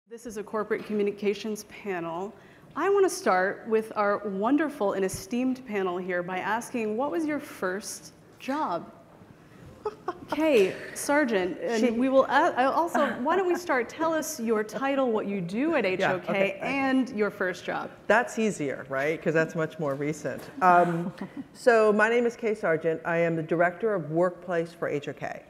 This is a corporate communications panel. I want to start with our wonderful and esteemed panel here by asking, what was your first job? Okay, Sergeant, and we will also, why don't we start, tell us your title, what you do at HOK, and your first job. That's easier, right? Because that's much more recent. So my name is Kay Sargent. I am the Director of Workplace for HOK.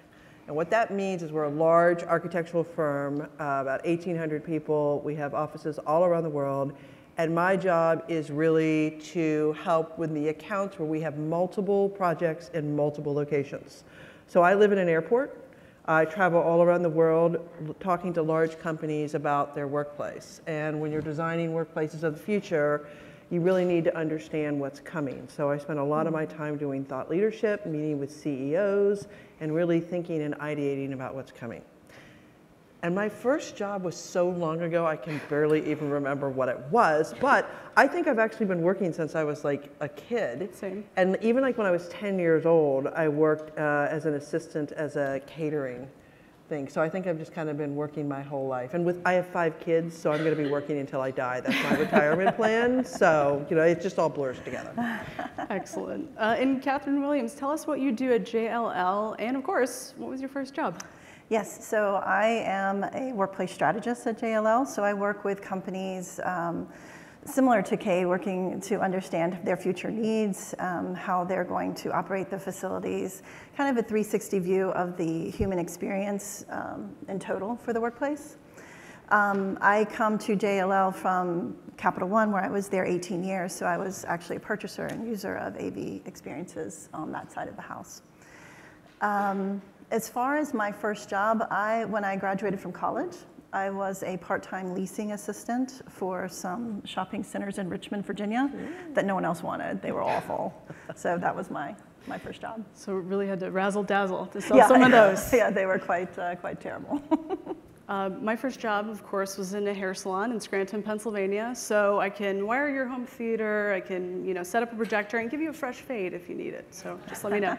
And what that means is we're a large architectural firm, about 1,800 people. We have offices all around the world. And my job is really to help with the accounts where we have multiple projects in multiple locations. So I live in an airport. I travel all around the world talking to large companies about their workplace. And when you're designing workplaces of the future, you really need to understand what's coming. So I spend a lot of my time doing thought leadership, meeting with CEOs, and really thinking and ideating about what's coming. And my first job was so long ago, I can barely even remember what it was, but I think I've actually been working since I was like a kid. Same. And even like when I was 10 years old, I worked as an assistant as a catering thing. So I think I've just kind of been working my whole life. And I have 5 kids, so I'm gonna be working until I die. That's my retirement plan. So, you know, it just all blurs together. Excellent. And Catherine Williams, tell us what you do at JLL, and of course, what was your first job? Yes, so I am a workplace strategist at JLL. So I work with companies similar to Kay, working to understand their future needs, how they're going to operate the facilities, kind of a 360 view of the human experience in total for the workplace. I come to JLL from Capital One, where I was there 18 years. So I was actually a purchaser and user of AV experiences on that side of the house. As far as my first job, when I graduated from college, I was a part-time leasing assistant for some shopping centers in Richmond, Virginia, that no one else wanted. They were awful. So that was my first job. So really had to razzle-dazzle to sell some of those. Yeah, they were quite terrible. My first job, of course, was in a hair salon in Scranton, Pennsylvania. So I can wire your home theater, I can set up a projector and give you a fresh fade if you need it. So just let me know.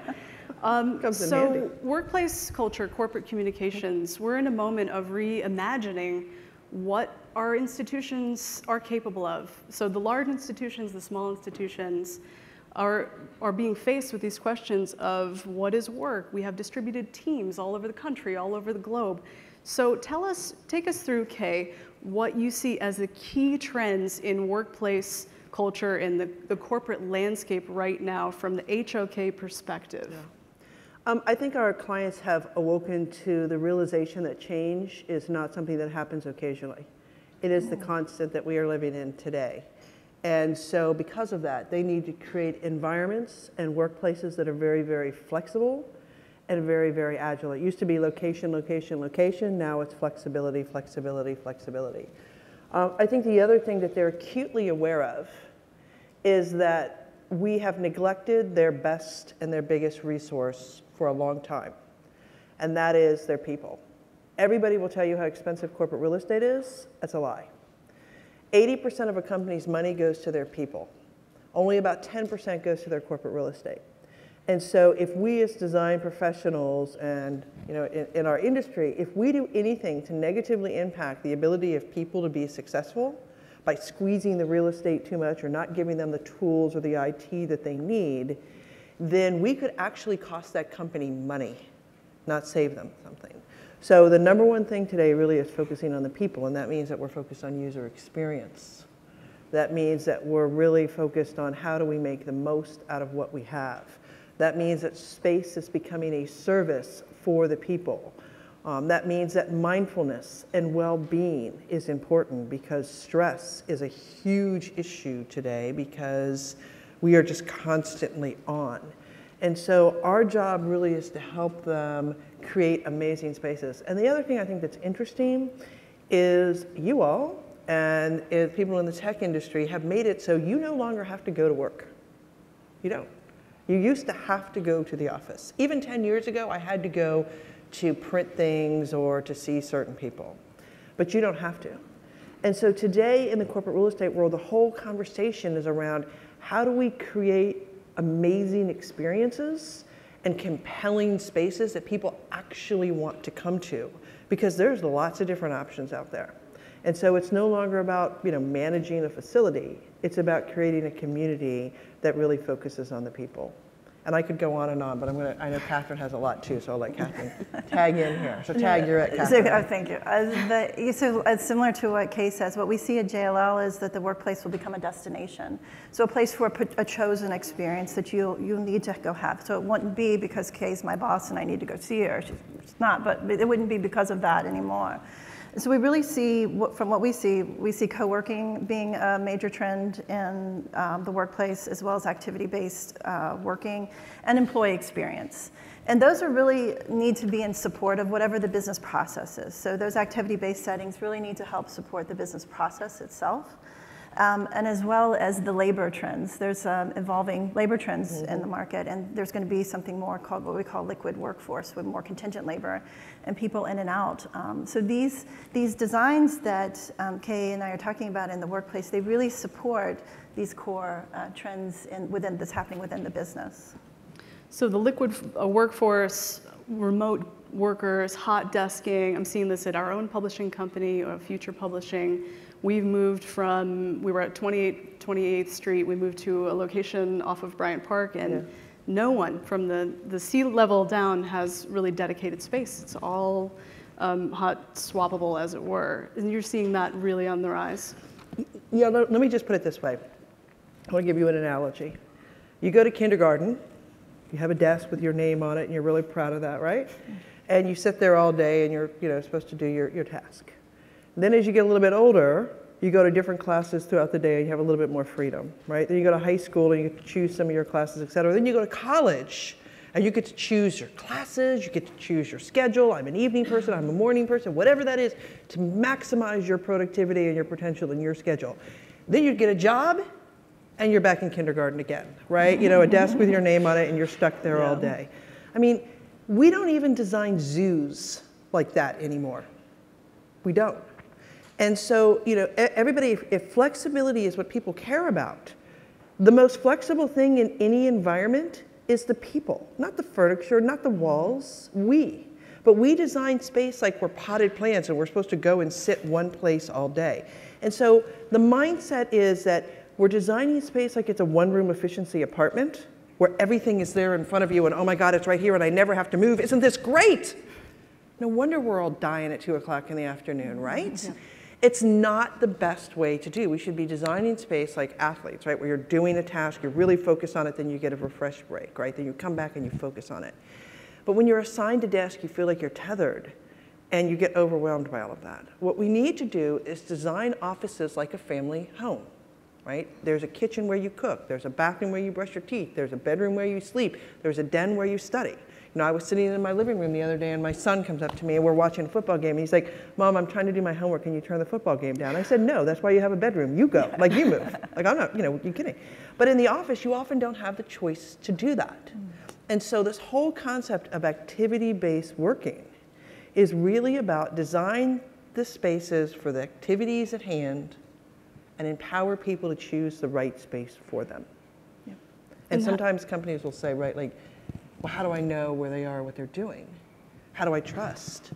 So workplace culture, corporate communications, we're in a moment of reimagining what our institutions are capable of. So the large institutions, the small institutions are being faced with these questions of what is work? We have distributed teams all over the country, all over the globe. So take us through, Kay, what you see as the key trends in workplace culture and the corporate landscape right now from the HOK perspective. Yeah. I think our clients have awoken to the realization that change is not something that happens occasionally. It is the constant that we are living in today. And so because of that, they need to create environments and workplaces that are very, very flexible and very, very agile. It used to be location, location, location. Now it's flexibility, flexibility, flexibility. I think the other thing that they're acutely aware of is that we have neglected their best and their biggest resource for a long time, and that is their people. Everybody will tell you how expensive corporate real estate is. That's a lie. 80% of a company's money goes to their people. Only about 10% goes to their corporate real estate. And so if we as design professionals and in our industry, if we do anything to negatively impact the ability of people to be successful by squeezing the real estate too much or not giving them the tools or the IT that they need, then we could actually cost that company money, not save them something. So the number one thing today really is focusing on the people, and that means that we're focused on user experience. That means that we're really focused on how do we make the most out of what we have. That means that space is becoming a service for the people. That means that mindfulness and well-being is important because stress is a huge issue today because we are just constantly on. And so our job really is to help them create amazing spaces. And the other thing I think that's interesting is you all and people in the tech industry have made it so you no longer have to go to work. You don't. You used to have to go to the office. Even 10 years ago, I had to go to print things or to see certain people. But you don't have to. And so today in the corporate real estate world, the whole conversation is around how do we create amazing experiences and compelling spaces that people actually want to come to? Because there's lots of different options out there. And so it's no longer about, managing a facility. It's about creating a community that really focuses on the people. And I could go on, but I know Catherine has a lot too, so I'll let Catherine tag in here. So tag, you're at Catherine. So, thank you. So similar to what Kay says, what we see at JLL is that the workplace will become a destination. So a place for a chosen experience that you'll need to go have. So it wouldn't be because Kay's my boss and I need to go see her. She's not, but it wouldn't be because of that anymore. So we really see, from what we see co-working being a major trend in the workplace, as well as activity-based working and employee experience. And those are really need to be in support of whatever the business process is. So those activity-based settings really need to help support the business process itself. And as well as the labor trends. There's evolving labor trends in the market, and there's going to be something more called what we call liquid workforce, with more contingent labor and people in and out. So these designs that Kay and I are talking about in the workplace, they really support these core trends that's happening within the business. So the liquid workforce, remote workers, hot desking, I'm seeing this at our own publishing company, or Future Publishing. We've moved we were at 28th Street, we moved to a location off of Bryant Park, and no one from the sea level down has really dedicated space. It's all hot swappable, as it were. And you're seeing that really on the rise. Yeah, let me just put it this way. I want to give you an analogy. You go to kindergarten, you have a desk with your name on it, and you're really proud of that, right? And you sit there all day, and you're supposed to do your task. Then as you get a little bit older, you go to different classes throughout the day and you have a little bit more freedom, right? Then you go to high school and you get to choose some of your classes, et cetera. Then you go to college and you get to choose your classes, you get to choose your schedule. I'm an evening person, I'm a morning person, whatever that is, to maximize your productivity and your potential in your schedule. Then you get a job and you're back in kindergarten again, right? A desk with your name on it and you're stuck there all day. I mean, we don't even design zoos like that anymore. We don't. And so, everybody, if flexibility is what people care about, the most flexible thing in any environment is the people, not the furniture, not the walls, But we design space like we're potted plants and we're supposed to go and sit one place all day. And so the mindset is that we're designing space like it's a one-room efficiency apartment where everything is there in front of you and, oh my God, it's right here and I never have to move. Isn't this great? No wonder we're all dying at 2 o'clock in the afternoon, right? Yeah. It's not the best way to do. We should be designing space like athletes, right? Where you're doing a task, you're really focused on it, then you get a refresh break, right? Then you come back and you focus on it. But when you're assigned a desk, you feel like you're tethered and you get overwhelmed by all of that. What we need to do is design offices like a family home, right? There's a kitchen where you cook, there's a bathroom where you brush your teeth, there's a bedroom where you sleep, there's a den where you study. I was sitting in my living room the other day and my son comes up to me and we're watching a football game and he's like, Mom, I'm trying to do my homework, can you turn the football game down? I said, no, that's why you have a bedroom, you go, like you move. Like I'm not, you're kidding. But in the office, you often don't have the choice to do that. And so this whole concept of activity-based working is really about design the spaces for the activities at hand and empower people to choose the right space for them. Yeah. And sometimes companies will say, right, like, well, how do I know where they are, what they're doing? How do I trust?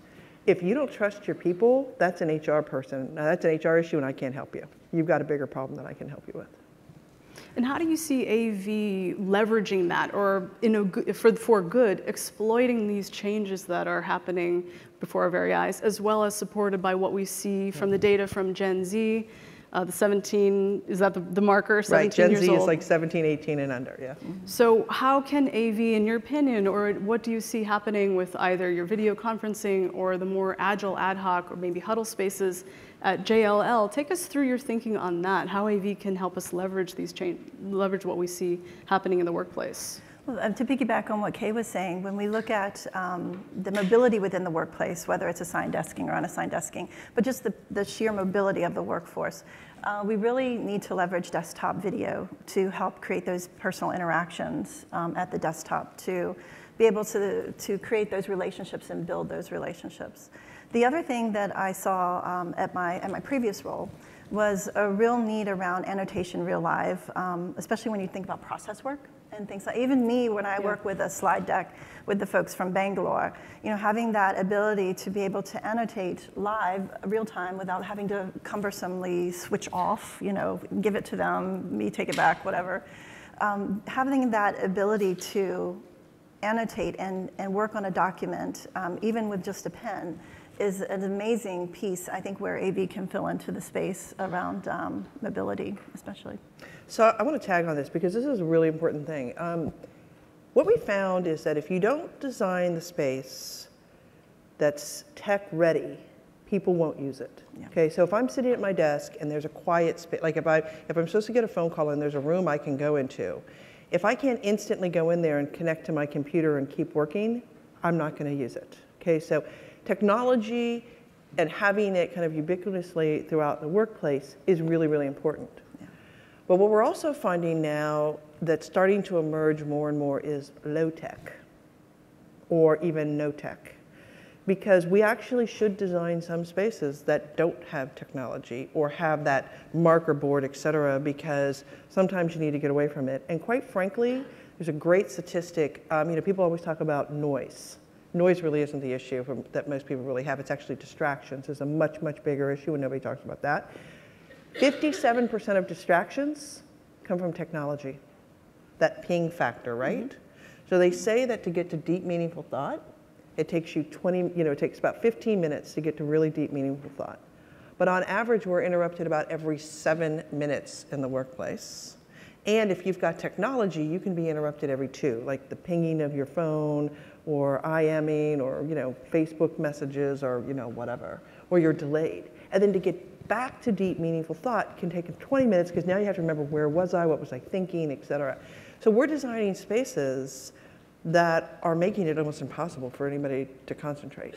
If you don't trust your people, that's an HR person. Now, that's an HR issue and I can't help you. You've got a bigger problem than I can help you with. And how do you see AV leveraging that, or for good, exploiting these changes that are happening before our very eyes, as well as supported by what we see from the data from Gen Z? The 17, is that the marker, 17 years old? Right, Gen Z is like 17, 18 and under, yeah. So how can AV, in your opinion, or what do you see happening with either your video conferencing or the more agile ad hoc or maybe huddle spaces at JLL? Take us through your thinking on that, how AV can help us leverage leverage what we see happening in the workplace. Well, to piggyback on what Kay was saying, when we look at the mobility within the workplace, whether it's assigned desking or unassigned desking, but just the sheer mobility of the workforce, we really need to leverage desktop video to help create those personal interactions at the desktop, to be able to create those relationships and build those relationships. The other thing that I saw at my previous role was a real need around annotation real live, especially when you think about process work and things like, even me, when I work with a slide deck with the folks from Bangalore, you know, having that ability to be able to annotate live, real time, without having to cumbersomely switch off, you know, give it to them, me take it back, whatever. Having that ability to annotate and work on a document, even with just a pen, is an amazing piece, I think, where AV can fill into the space around mobility, especially. So I want to tag on this because this is a really important thing. What we found is that if you don't design the space that's tech ready, people won't use it. Yeah. Okay, so if I'm sitting at my desk and there's a quiet space, like if I'm supposed to get a phone call and there's a room I can go into, if I can't instantly go in there and connect to my computer and keep working, I'm not going to use it. Okay, so technology and having it kind of ubiquitously throughout the workplace is really, really important. Yeah. But what we're also finding now that's starting to emerge more and more is low tech or even no tech. Because we actually should design some spaces that don't have technology or have that marker board, et cetera, because sometimes you need to get away from it. And quite frankly, there's a great statistic. You know, people always talk about noise. Noise really isn't the issue that most people really have. It's actually distractions. It's a much, much bigger issue, and nobody talks about that. 57% of distractions come from technology, that ping factor, right? Mm-hmm. So they say that to get to deep, meaningful thought, it takes you it takes about 15 minutes to get to really deep, meaningful thought. But on average, we're interrupted about every 7 minutes in the workplace. And if you've got technology, you can be interrupted every 2, like the pinging of your phone, or IMing, or Facebook messages, or whatever, or you're delayed. And then to get back to deep, meaningful thought can take 20 minutes, because now you have to remember, where was I, what was I thinking, et cetera. So we're designing spaces that are making it almost impossible for anybody to concentrate.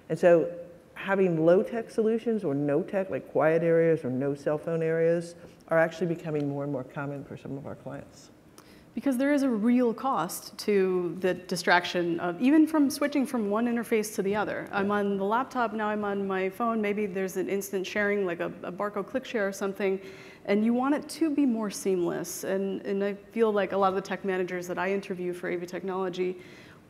And so having low-tech solutions or no-tech, like quiet areas or no cell phone areas, are actually becoming more and more common for some of our clients. Because there is a real cost to the distraction of even from switching from one interface to the other. I'm on the laptop, now I'm on my phone, maybe there's an instant sharing, like a barcode click share or something, and you want it to be more seamless. And I feel like a lot of the tech managers that I interview for AV Technology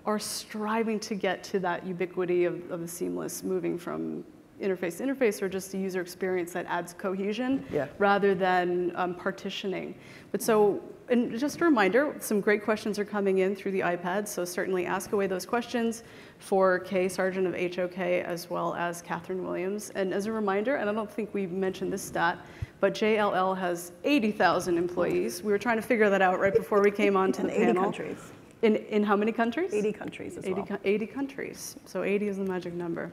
are striving to get to that ubiquity of the seamless, moving from interface to interface, or just a user experience that adds cohesion rather than partitioning. But so, and just a reminder, some great questions are coming in through the iPad, so certainly ask away those questions for Kay Sargent of HOK, as well as Catherine Williams. And as a reminder, and I don't think we mentioned this stat, but JLL has 80,000 employees. We were trying to figure that out right before we came on to the panel. 80 countries. In how many countries? 80 countries as well. 80 countries, so 80 is the magic number.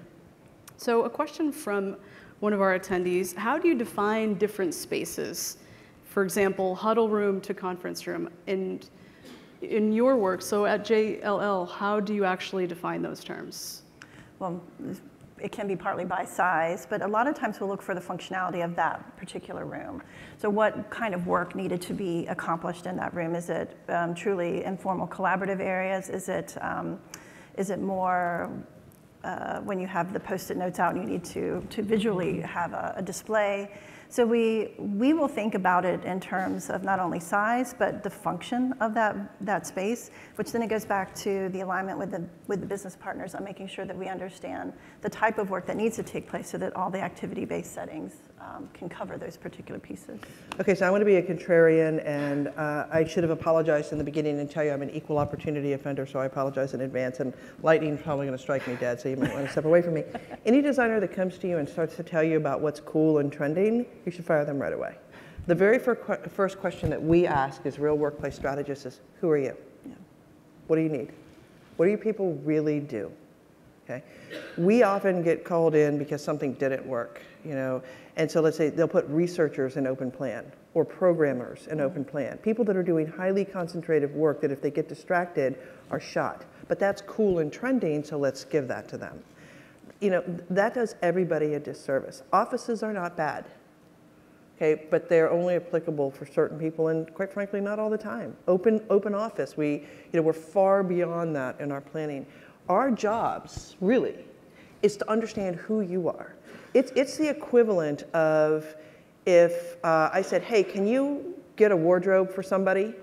So a question from one of our attendees: how do you define different spaces? For example, huddle room to conference room. And in your work, so at JLL, how do you actually define those terms? Well, it can be partly by size, but a lot of times we'll look for the functionality of that particular room. So what kind of work needed to be accomplished in that room? Is it truly informal collaborative areas? Is it more when you have the Post-it notes out and you need to visually have a display? So we will think about it in terms of not only size, but the function of that space, which then it goes back to the alignment with the business partners on making sure that we understand the type of work that needs to take place so that all the activity-based settings can cover those particular pieces. Okay, so I want to be a contrarian, and I should have apologized in the beginning and tell you I'm an equal opportunity offender, so I apologize in advance, and lightning's probably going to strike me dead, so you might want to step away from me. Any designer that comes to you and starts to tell you about what's cool and trending, you should fire them right away. The very first question that we ask as real workplace strategists is, who are you? Yeah. What do you need? What do you people really do? Okay. We often get called in because something didn't work, and so let's say they'll put researchers in open plan or programmers in open plan, people that are doing highly concentrated work that if they get distracted are shot. But that's cool and trending, so let's give that to them. That does everybody a disservice. Offices are not bad. Okay, but they're only applicable for certain people, and quite frankly, not all the time. Open office, we're far beyond that in our planning. Our jobs, really, is to understand who you are. It's the equivalent of If I said, hey, can you get a wardrobe for somebody?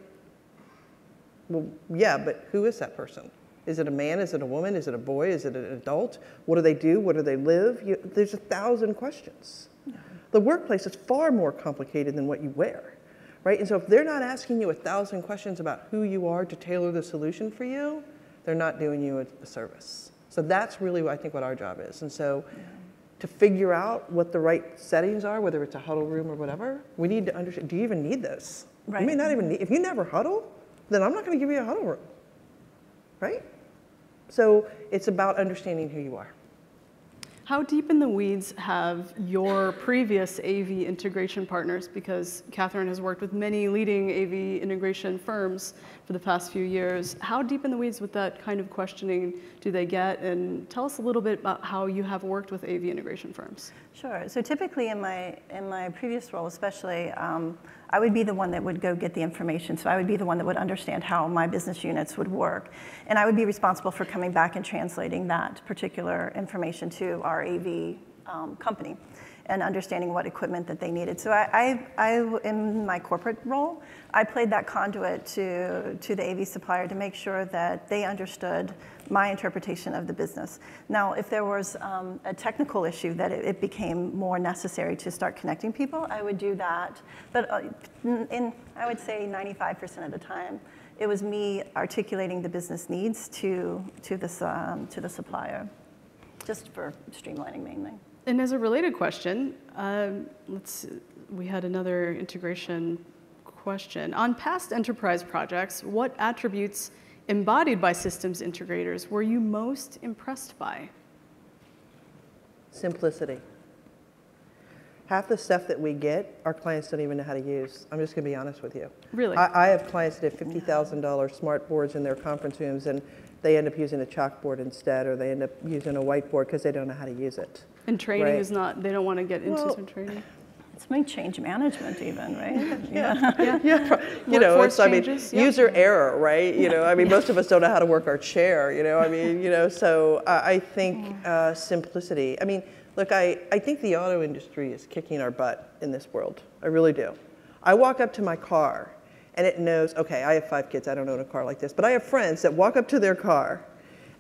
Well, yeah, but who is that person? Is it a man? Is it a woman? Is it a boy? Is it an adult? What do they do? Where do they live? There's 1,000 questions. Yeah. The workplace is far more complicated than what you wear, right? And so if they're not asking you 1,000 questions about who you are to tailor the solution for you, they're not doing you a service. So that's really, I think, what our job is. And so to figure out what the right settings are, whether it's a huddle room or whatever, we need to understand, do you even need this? Right. You may not even need, if you never huddle, then I'm not going to give you a huddle room, right? So it's about understanding who you are. How deep in the weeds have your previous AV integration partners, because Catherine has worked with many leading AV integration firms for the past few years, how deep in the weeds with that kind of questioning do they get? And tell us a little bit about how you have worked with AV integration firms. Sure. So typically in my previous role especially, I would be the one that would go get the information. So I would be the one that would understand how my business units would work. And I would be responsible for coming back and translating that particular information to our AV company and understanding what equipment that they needed. So I in my corporate role, I played that conduit to the AV supplier to make sure that they understood my interpretation of the business. Now, if there was a technical issue that it became more necessary to start connecting people, I would do that. But I would say 95% of the time, it was me articulating the business needs to the supplier, just for streamlining mainly. And as a related question, we had another integration question. On past enterprise projects, what attributes embodied by systems integrators were you most impressed by? Simplicity. Half the stuff that we get, our clients don't even know how to use. I'm just going to be honest with you. Really? I have clients that have $50,000 smart boards in their conference rooms, and they end up using a chalkboard instead, or they end up using a whiteboard because they don't know how to use it. And training right? is not, they don't want to get into some training? It's like change management even, right? Yeah. You know, it's, I mean, user error, right? You know, I mean, most of us don't know how to work our chair, you know, I mean, you know, so I think simplicity. I mean, look, I think the auto industry is kicking our butt in this world. I really do. I walk up to my car and it knows, okay, I have 5 kids, I don't own a car like this, but I have friends that walk up to their car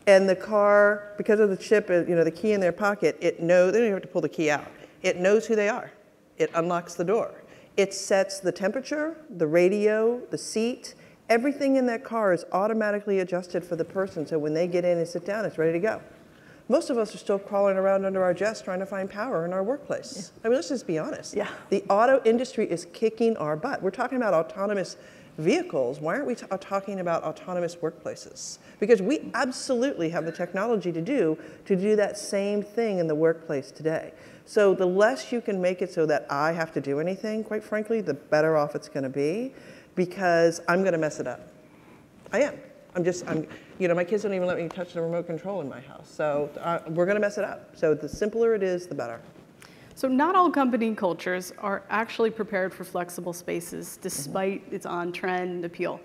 and the car, because of the chip, you know, the key in their pocket, it knows, they don't even have to pull the key out. It knows who they are. It unlocks the door. It sets the temperature, the radio, the seat, everything in that car is automatically adjusted for the person, so when they get in and sit down, it's ready to go. Most of us are still crawling around under our desks trying to find power in our workplace. Yeah. I mean, let's just be honest. Yeah. The auto industry is kicking our butt. We're talking about autonomous vehicles. Why aren't we talking about autonomous workplaces? Because we absolutely have the technology to do that same thing in the workplace today. So the less you can make it so that I have to do anything, quite frankly, the better off it's going to be, because I'm going to mess it up. I am. You know, my kids don't even let me touch the remote control in my house. So we're going to mess it up. So the simpler it is, the better. So not all company cultures are actually prepared for flexible spaces, despite its on-trend appeal.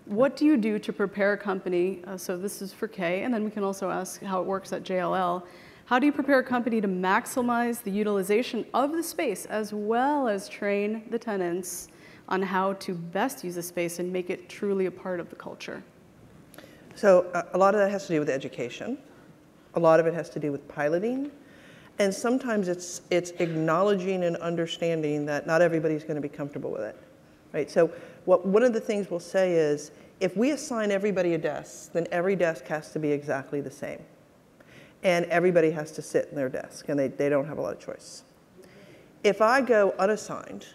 What do you do to prepare a company, so this is for Kay, and then we can also ask how it works at JLL. How do you prepare a company to maximize the utilization of the space, as well as train the tenants on how to best use the space and make it truly a part of the culture? So a lot of that has to do with education. A lot of it has to do with piloting. And sometimes it's acknowledging and understanding that not everybody's going to be comfortable with it, right? So one of the things we'll say is, if we assign everybody a desk, then every desk has to be exactly the same. And everybody has to sit in their desk, and they don't have a lot of choice. If I go unassigned,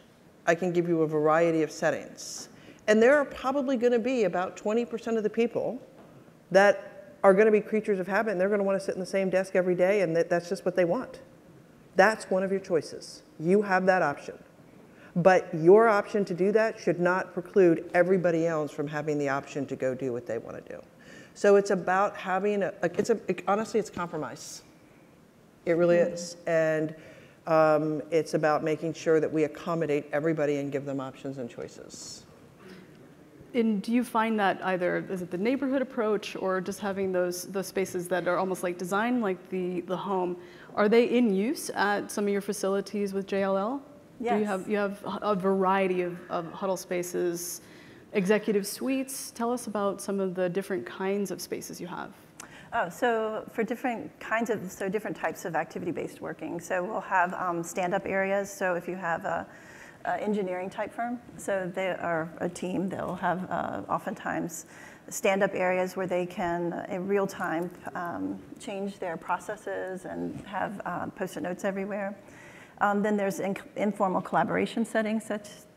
I can give you a variety of settings. And there are probably going to be about 20% of the people that are going to be creatures of habit, and they're going to want to sit in the same desk every day, and that's just what they want. That's one of your choices. You have that option. But your option to do that should not preclude everybody else from having the option to go do what they want to do. So it's about having honestly, it's compromise. It really is. And it's about making sure that we accommodate everybody and give them options and choices. And do you find that either, is it the neighborhood approach or just having those spaces that are almost like designed like the home, are they in use at some of your facilities with JLL? Yes. You have a variety of huddle spaces, executive suites. Tell us about some of the different kinds of spaces you have. Oh, so for different types of activity-based working. So we'll have stand-up areas. So if you have a engineering type firm, so they are a team, they'll have oftentimes stand-up areas where they can in real time change their processes and have post-it notes everywhere. Then there's informal collaboration settings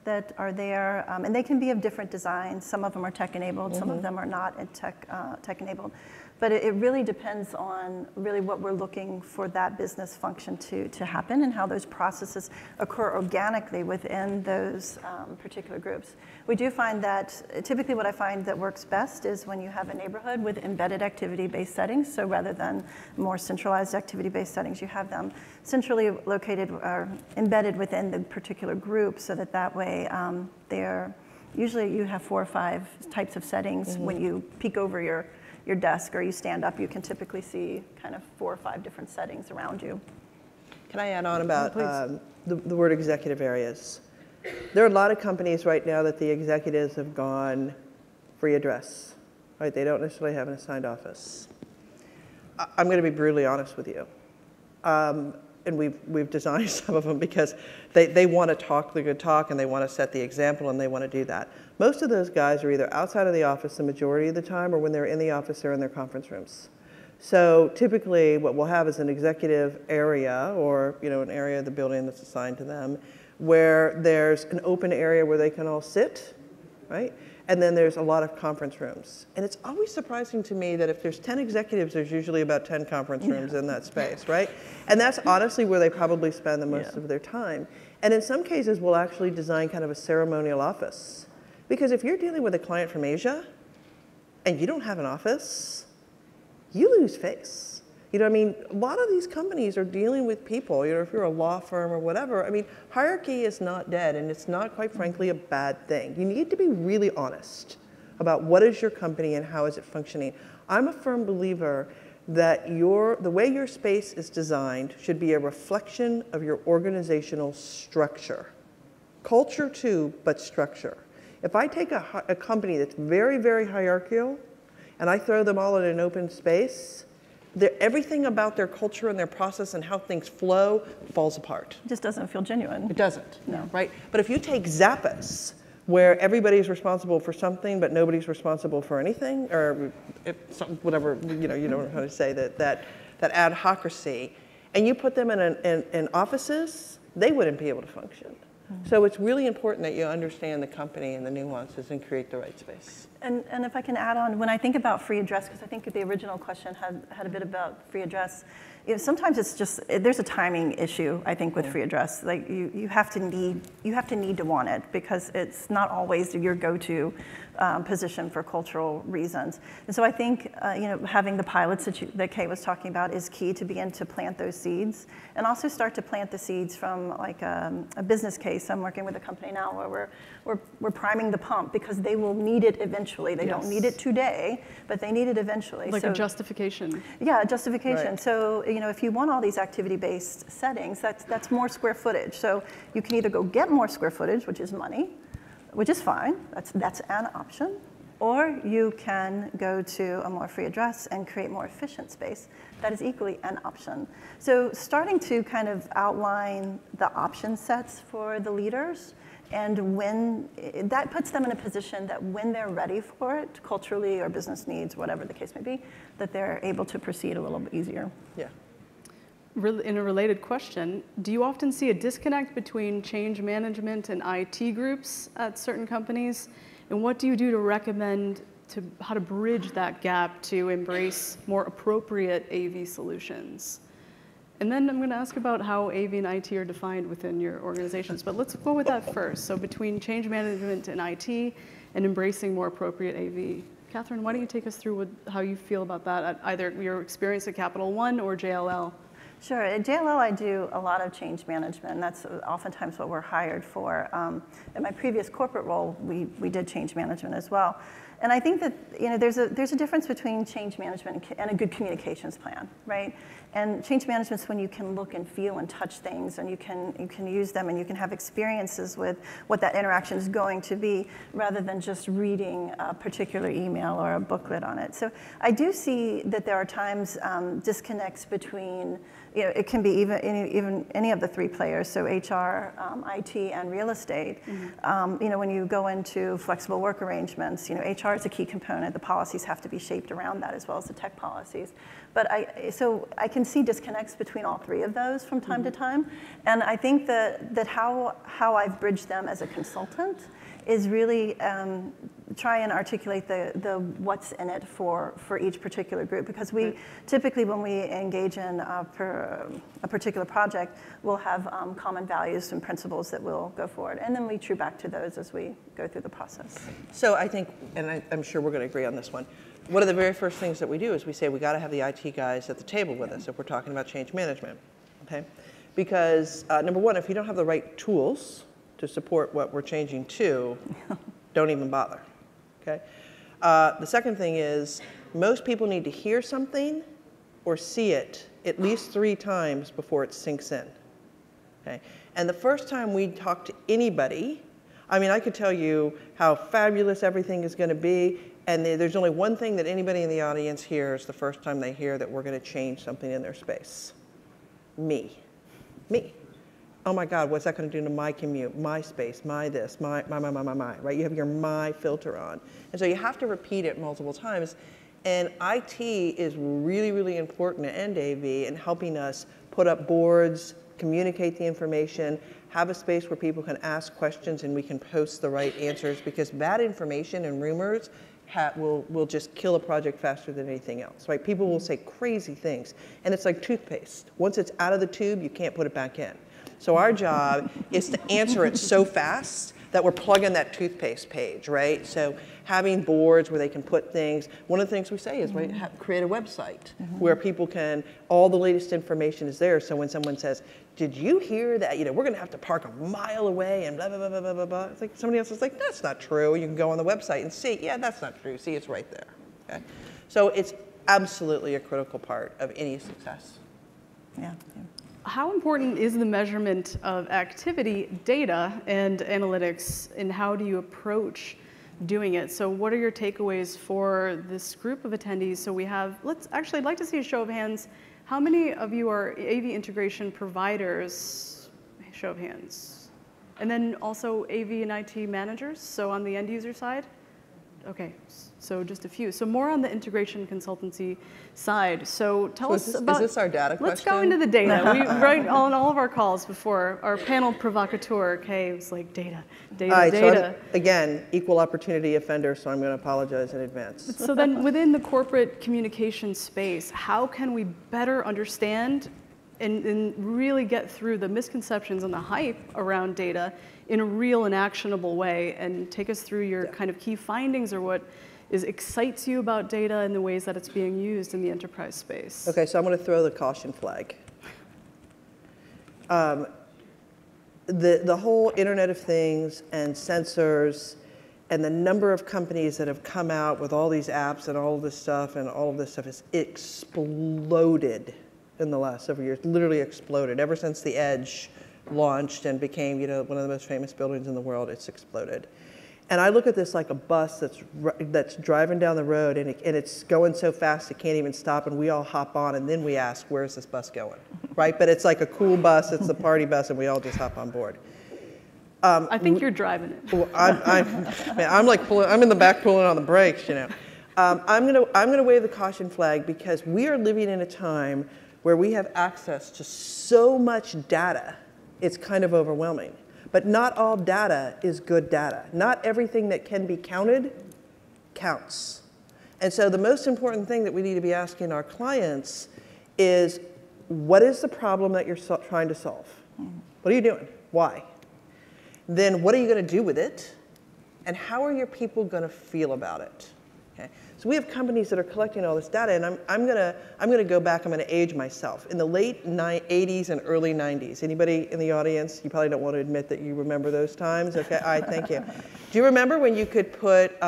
that are there, and they can be of different designs. Some of them are tech-enabled, some of them are not tech-enabled. But it really depends on really what we're looking for that business function to happen and how those processes occur organically within those particular groups. We do find that typically what I find that works best is when you have a neighborhood with embedded activity-based settings. So rather than more centralized activity-based settings, you have them centrally located or embedded within the particular group so that way they're, usually you have 4 or 5 types of settings. When you peek over your desk or you stand up, you can typically see kind of 4 or 5 different settings around you. Can I add on about the word executive areas? There are a lot of companies right now that the executives have gone free address, right? They don't necessarily have an assigned office. I'm going to be brutally honest with you. And we've designed some of them because they want to talk the good talk and they want to set the example and they want to do that. Most of those guys are either outside of the office the majority of the time, or when they're in the office, they're in their conference rooms. So typically what we'll have is an executive area, or an area of the building that's assigned to them, where there's an open area where they can all sit, right? And then there's a lot of conference rooms. And it's always surprising to me that if there's 10 executives, there's usually about 10 conference rooms in that space, right? And that's honestly where they probably spend the most of their time. And in some cases, we'll actually design kind of a ceremonial office. Because if you're dealing with a client from Asia and you don't have an office, you lose face. A lot of these companies are dealing with people, if you're a law firm or whatever. Hierarchy is not dead, and it's not, quite frankly, a bad thing. You need to be really honest about what is your company and how is it functioning. I'm a firm believer that the way your space is designed should be a reflection of your organizational structure. Culture too, but structure. If I take a company that's very, very hierarchical, and I throw them all in an open space, everything about their culture and their process and how things flow falls apart. It just doesn't feel genuine. It doesn't. No. Right? But if you take Zappos, where everybody's responsible for something but nobody's responsible for anything, or whatever, you know how to say that adhocracy, and you put them in offices, they wouldn't be able to function. So it's really important that you understand the company and the nuances and create the right space. And if I can add on, when I think about free address, because I think the original question had a bit about free address, sometimes it's just, there's a timing issue, I think, with free address. Like you have to need to want it, because it's not always your go-to position for cultural reasons. And so I think having the pilots that Kay was talking about is key to begin to plant those seeds, and also start to plant the seeds from like a business case. I'm working with a company now where we're priming the pump, because they will need it eventually. They don't need it today, but they need it eventually. Like a justification. Yeah, a justification. Right. So if you want all these activity-based settings, that's more square footage. So you can either go get more square footage, which is money, which is fine. That's an option. Or you can go to a more free address and create more efficient space. That is equally an option. So starting to kind of outline the option sets for the leaders, and when that puts them in a position that when they're ready for it, culturally or business needs, whatever the case may be, that they're able to proceed a little bit easier. Yeah. In a related question, do you often see a disconnect between change management and IT groups at certain companies? And what do you do to recommend how to bridge that gap to embrace more appropriate AV solutions? And then I'm going to ask about how AV and IT are defined within your organizations. But let's go with that first. So between change management and IT and embracing more appropriate AV. Catherine, why don't you take us through how you feel about that, at either your experience at Capital One or JLL? Sure. At JLL, I do a lot of change management, and that's oftentimes what we're hired for. In my previous corporate role, we did change management as well. And I think that there's a difference between change management and a good communications plan, right? And change management is when you can look and feel and touch things, and you can use them, and you can have experiences with what that interaction is going to be, rather than just reading a particular email or a booklet on it. So I do see that there are times disconnects between, it can be even any of the three players, so HR, IT, and real estate. Mm-hmm. When you go into flexible work arrangements, HR is a key component. The policies have to be shaped around that, as well as the tech policies. But so I can see disconnects between all three of those from time to time. And I think that how I've bridged them as a consultant is really try and articulate the what's in it for each particular group. Because we typically, when we engage in a particular project, we'll have common values and principles that will go forward. And then we true back to those as we go through the process. So I think, and I'm sure we're going to agree on this one, one of the very first things that we do is we say we got to have the IT guys at the table with us if we're talking about change management, okay? Because number one, if you don't have the right tools to support what we're changing to, don't even bother, okay? The second thing is most people need to hear something or see it at least 3 times before it sinks in, okay? And the first time we talk to anybody, I mean, I could tell you how fabulous everything is going to be, and there's only one thing that anybody in the audience hears the first time they hear that we're going to change something in their space. Me. Oh my God, what's that going to do to my commute, my space, my this, my, right? You have your my filter on. And so you have to repeat it multiple times. And IT is really, really important, and AV, in helping us put up boards, communicate the information, have a space where people can ask questions and we can post the right answers, because bad information and rumors will just kill a project faster than anything else, right? People will say crazy things, and it's like toothpaste. Once it's out of the tube, you can't put it back in. So our job is to answer it so fast that we're plugging that toothpaste page, right? So having boards where they can put things. One of the things we say is, right, create a website where people can, all the latest information is there. So when someone says, did you hear that, we're going to have to park a mile away and blah, blah, blah, blah, blah, blah, blah. It's like somebody else is like, that's not true. You can go on the website and see, yeah, that's not true. See, it's right there, okay? So it's absolutely a critical part of any success. Yeah. How important is the measurement of activity, data, and analytics, and how do you approach doing it? So what are your takeaways for this group of attendees? So we have, I'd like to see a show of hands. How many of you are AV integration providers? Show of hands. And then also AV and IT managers, so on the end user side? Okay, so just a few. So more on the integration consultancy side. So tell us about... Is this our data question? Let's go into the data. We write on all of our calls before, our panel provocateur, Kay, was like data. All right, so again, equal opportunity offender, so I'm going to apologize in advance. So then within the corporate communication space, how can we better understand and really get through the misconceptions and the hype around data in a real and actionable way, and take us through your kind of key findings or what excites you about data and the ways that it's being used in the enterprise space? Okay, so I'm going to throw the caution flag. The whole Internet of Things and sensors and the number of companies that have come out with all these apps and all of this stuff has exploded in the last several years, literally exploded. Ever since the Edge launched and became, one of the most famous buildings in the world, it's exploded. And I look at this like a bus that's driving down the road, and it's going so fast it can't even stop, and we all hop on, and then we ask, where's this bus going, right? But it's like a cool bus, it's the party bus, and we all just hop on board. I think you're driving it. Well, I'm in the back pulling on the brakes, I'm gonna wave the caution flag, because we are living in a time where we have access to so much data, it's kind of overwhelming. But not all data is good data. Not everything that can be counted counts. And so the most important thing that we need to be asking our clients is, what is the problem that you're trying to solve? What are you doing? Why? Then what are you going to do with it? And how are your people going to feel about it? Okay? So we have companies that are collecting all this data, and I'm gonna go back. I'm gonna age myself. In the late 80s and early 90s, anybody in the audience? You probably don't want to admit that you remember those times. Okay, all right, thank you. Do you remember when you could put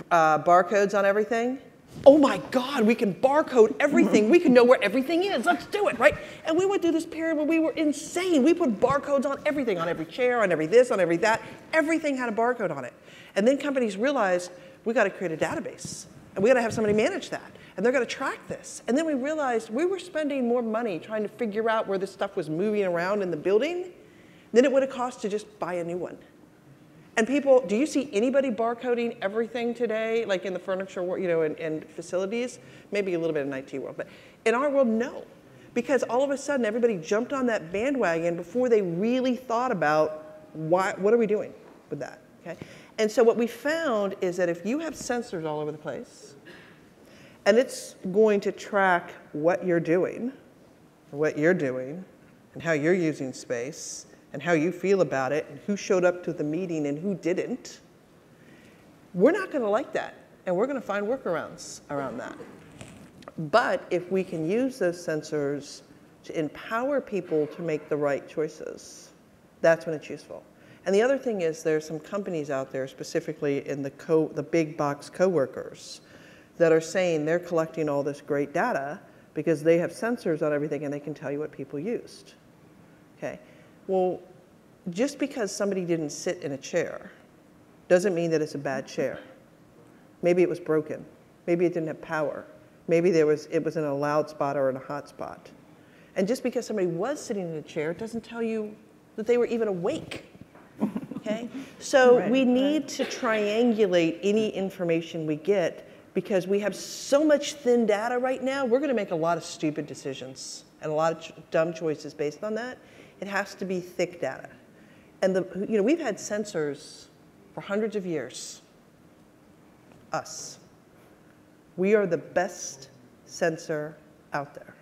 barcodes on everything. Oh my God, we can barcode everything. We can know where everything is. Let's do it, right? And we went through this period where we were insane. We put barcodes on everything, on every chair, on every this, on every that. Everything had a barcode on it. And then companies realized we got to create a database, and we got to have somebody manage that, and they're going to track this. And then we realized we were spending more money trying to figure out where this stuff was moving around in the building than it would have cost to just buy a new one. And people, do you see anybody barcoding everything today, like in the furniture, and facilities? Maybe a little bit in IT world, but in our world, no. Because all of a sudden, everybody jumped on that bandwagon before they really thought about what are we doing with that, okay? And so what we found is that if you have sensors all over the place, and it's going to track what you're doing, and how you're using space, and how you feel about it, and who showed up to the meeting and who didn't, we're not going to like that. And we're going to find workarounds around that. But if we can use those sensors to empower people to make the right choices, that's when it's useful. And the other thing is there's some companies out there, specifically in the big box coworkers, that are saying they're collecting all this great data because they have sensors on everything and they can tell you what people used. Okay. Well, just because somebody didn't sit in a chair doesn't mean that it's a bad chair. Maybe it was broken. Maybe it didn't have power. Maybe it was in a loud spot or in a hot spot. And just because somebody was sitting in a chair doesn't tell you that they were even awake. Okay? So we need to triangulate any information we get because we have so much thin data right now, we're going to make a lot of stupid decisions and a lot of dumb choices based on that. It has to be thick data. And we've had sensors for hundreds of years. Us. We are the best sensor out there.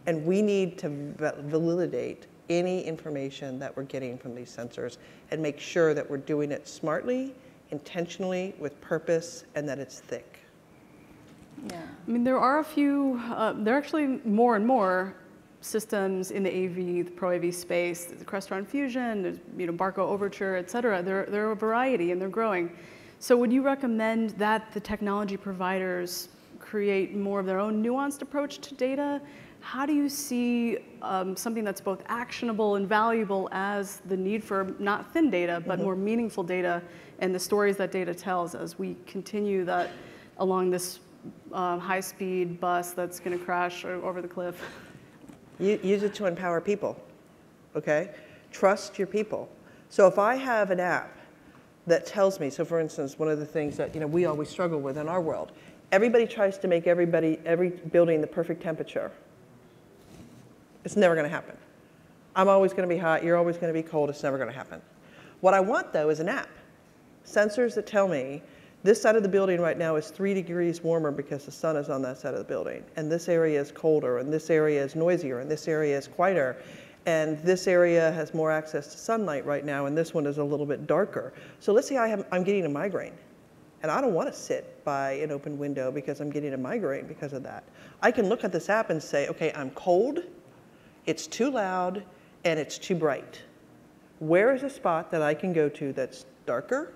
And we need to validate any information that we're getting from these sensors and make sure that we're doing it smartly, intentionally, with purpose, and that it's thick. Yeah. I mean, there are a few, there are actually more and more systems in the the Pro AV space, the Crestron Fusion, there's Barco Overture, et cetera. There are a variety and they're growing. So would you recommend that the technology providers create more of their own nuanced approach to data? How do you see something that's both actionable and valuable as the need for not thin data, but more meaningful data and the stories that data tells as we continue that along this high-speed bus that's going to crash over the cliff? Use it to empower people, okay? Trust your people. So if I have an app that tells me, so for instance, one of the things that we always struggle with in our world, everybody tries to make every building the perfect temperature. It's never going to happen. I'm always going to be hot, you're always going to be cold, it's never going to happen. What I want though is an app. Sensors that tell me this side of the building right now is 3 degrees warmer because the sun is on that side of the building. And this area is colder, and this area is noisier, and this area is quieter. And this area has more access to sunlight right now, and this one is a little bit darker. So let's say I'm getting a migraine, and I don't want to sit by an open window because I'm getting a migraine because of that. I can look at this app and say, okay, I'm cold, it's too loud, and it's too bright. Where is a spot that I can go to that's darker,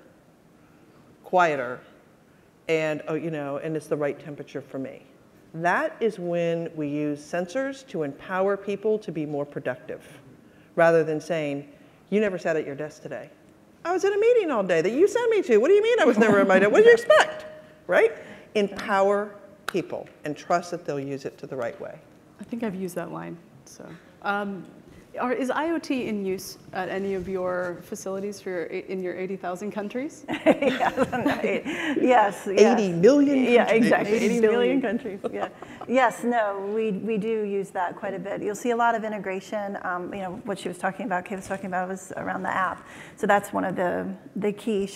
quieter, and and it's the right temperature for me? That is when we use sensors to empower people to be more productive, rather than saying, you never sat at your desk today. I was in a meeting all day that you sent me to. What do you mean I was never at my desk? What did you expect, right? Empower people and trust that they'll use it to the right way. I think I've used that line. So, is IoT in use at any of your facilities in your 80,000 countries? Yes. 80 million countries. Yeah, exactly. 80 million countries. Yeah. Yes. No. We do use that quite a bit. You'll see a lot of integration. What she was talking about, Kay was talking about, was around the app. So that's one of the key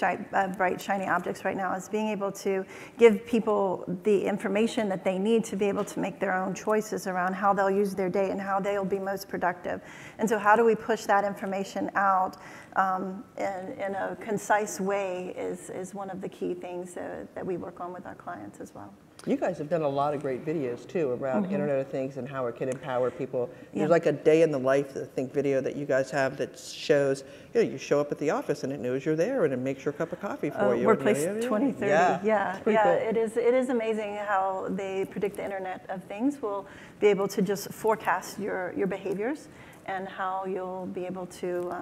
bright shiny objects right now, is being able to give people the information that they need to be able to make their own choices around how they'll use their day and how they'll be most productive. And so how do we push that information out in a concise way is one of the key things that we work on with our clients as well. You guys have done a lot of great videos too around Internet of Things and how it can empower people. Yeah. There's like a day in the life, I think, video that you guys have that shows, you know, you show up at the office and it knows you're there and it makes your cup of coffee for you. Workplace And, 2030. Yeah, Cool. It It is amazing how they predict the Internet of Things will be able to just forecast your behaviors and how you'll be able to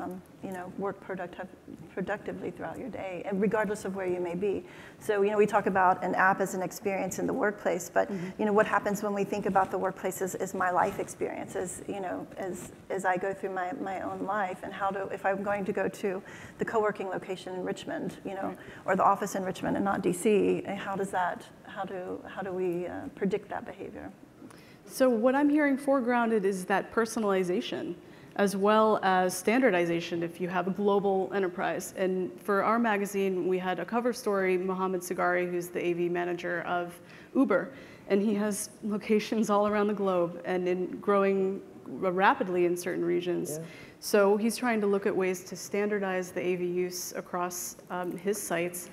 work productively throughout your day, and regardless of where you may be. So we talk about an app as an experience in the workplace, but what happens when we think about the workplace is my life experience, as I go through my own life, and if I'm going to go to the co-working location in Richmond, or the office in Richmond and not DC, how do we predict that behavior? So what I'm hearing foregrounded is that personalization, as well as standardization if you have a global enterprise. And for our magazine, we had a cover story, Mohammed Sagari, who's the AV manager of Uber, and he has locations all around the globe and growing rapidly in certain regions. Yeah. So he's trying to look at ways to standardize the AV use across his sites.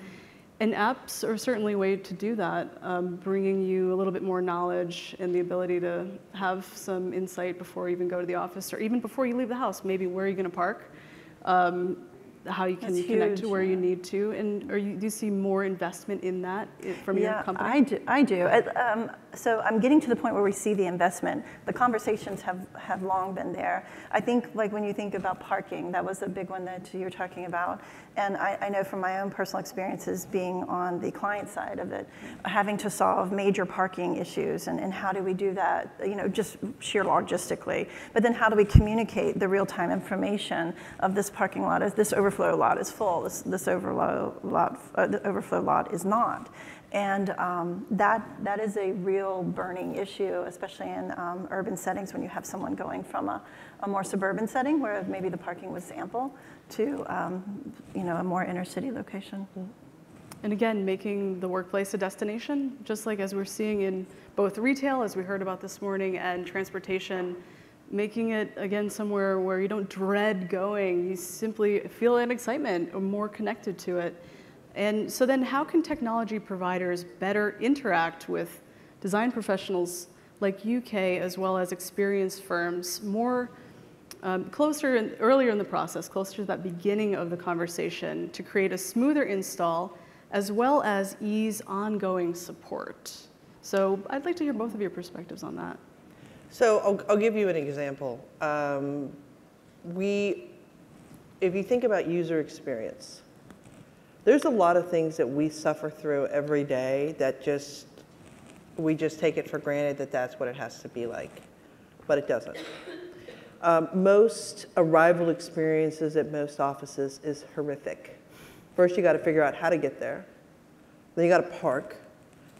And apps are certainly a way to do that, bringing you a little bit more knowledge and the ability to have some insight before you even go to the office, or even before you leave the house, maybe where you're going to park, how you can connect to where you need to. And do you see more investment in that from your company? I do. So I'm getting to the point where we see the investment. The conversations have long been there. I think, like, when you think about parking, that was a big one that you're talking about. And I know from my own personal experiences being on the client side of it, having to solve major parking issues, and how do we do that, just sheer logistically. But then how do we communicate the real-time information of this parking lot, this overflow lot is full, this overflow lot is not. And that is a real burning issue, especially in urban settings, when you have someone going from a more suburban setting where maybe the parking was ample to a more inner city location. And again, making the workplace a destination, just like as we're seeing in both retail, as we heard about this morning, and transportation, making it, again, somewhere where you don't dread going. You simply feel an excitement or more connected to it. And so then how can technology providers better interact with design professionals like UK, as well as experienced firms, more closer and earlier in the process, closer to that beginning of the conversation, to create a smoother install, as well as ease ongoing support? So I'd like to hear both of your perspectives on that. So I'll give you an example. If you think about user experience, there's a lot of things that we suffer through every day that we just take it for granted that that's what it has to be like, but it doesn't. Most arrival experiences at most offices is horrific. First, you got to figure out how to get there. Then you got to park.